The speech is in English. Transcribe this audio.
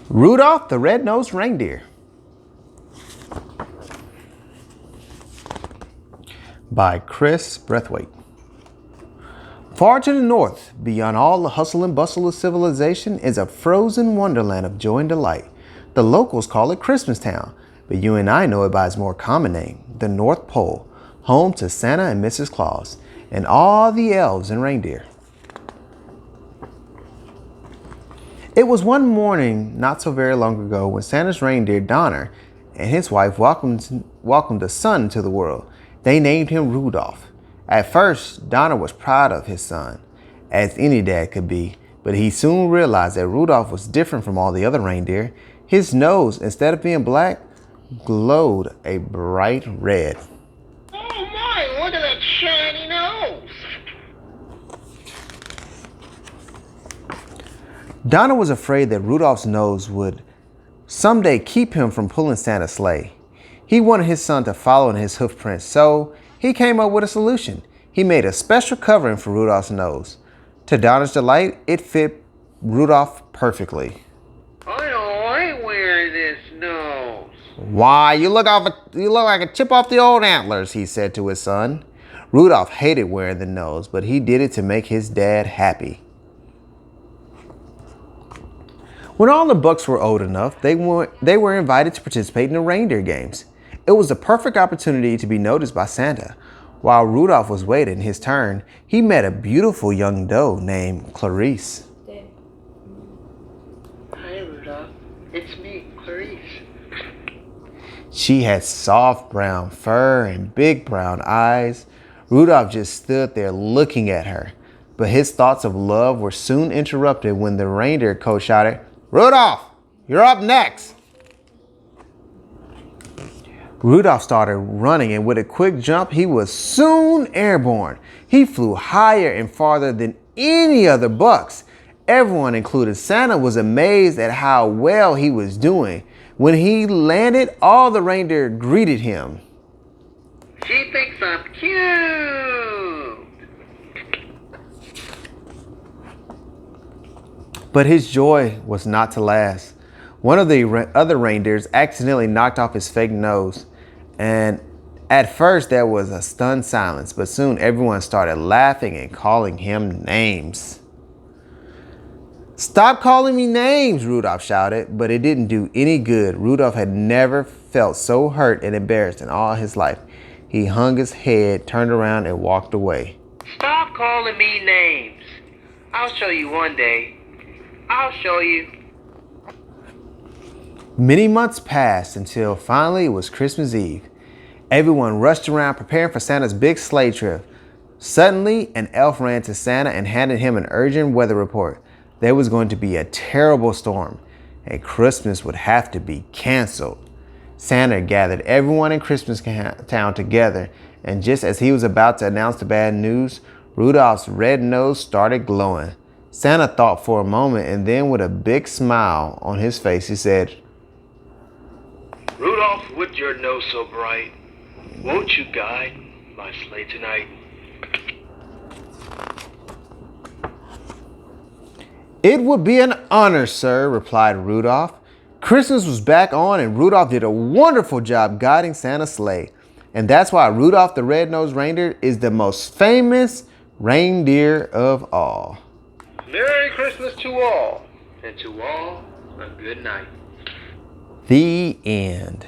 Rudolph the Red-Nosed Reindeer by Chris Breathwaite. Far to the north, beyond all the hustle and bustle of civilization, is a frozen wonderland of joy and delight. The locals call it Christmastown, but you and I know it by its more common name, the North Pole, home to Santa and Mrs. Claus, and all the elves and reindeer. It was one morning not so very long ago when Santa's reindeer Donner and his wife welcomed a son into the world. They named him Rudolph. At first, Donner was proud of his son, as any dad could be, but he soon realized that Rudolph was different from all the other reindeer. His nose, instead of being black, glowed a bright red. Oh my, look at that shiny nose! Donner was afraid that Rudolph's nose would someday keep him from pulling Santa's sleigh. He wanted his son to follow in his hoofprints, so he came up with a solution. He made a special covering for Rudolph's nose. To Donner's delight, it fit Rudolph perfectly. I don't like wearing this nose. Why, you look like a chip off the old antlers, he said to his son. Rudolph hated wearing the nose, but he did it to make his dad happy. When all the Bucks were old enough, they were invited to participate in the reindeer games. It was the perfect opportunity to be noticed by Santa. While Rudolph was waiting his turn, he met a beautiful young doe named Clarice. Hi, Rudolph. It's me, Clarice. She had soft brown fur and big brown eyes. Rudolph just stood there looking at her, but his thoughts of love were soon interrupted when the reindeer coach shouted, "Rudolph, you're up next." Rudolph started running, and with a quick jump, he was soon airborne. He flew higher and farther than any other Bucks. Everyone, including Santa, was amazed at how well he was doing. When he landed, all the reindeer greeted him. She thinks I'm cute. But his joy was not to last. One of the other reindeers accidentally knocked off his fake nose. And at first there was a stunned silence, but soon everyone started laughing and calling him names. "Stop calling me names," Rudolph shouted, but it didn't do any good. Rudolph had never felt so hurt and embarrassed in all his life. He hung his head, turned around, and walked away. Stop calling me names. I'll show you one day. I'll show you. Many months passed until finally it was Christmas Eve. Everyone rushed around preparing for Santa's big sleigh trip. Suddenly, an elf ran to Santa and handed him an urgent weather report. There was going to be a terrible storm, and Christmas would have to be canceled. Santa gathered everyone in Christmas Town together, and just as he was about to announce the bad news, Rudolph's red nose started glowing. Santa thought for a moment, and then with a big smile on his face, he said, Rudolph, with your nose so bright, won't you guide my sleigh tonight? "It would be an honor, sir," replied Rudolph. Christmas was back on, and Rudolph did a wonderful job guiding Santa's sleigh. And that's why Rudolph the Red-Nosed Reindeer is the most famous reindeer of all. Merry Christmas to all, and to all a good night. The end.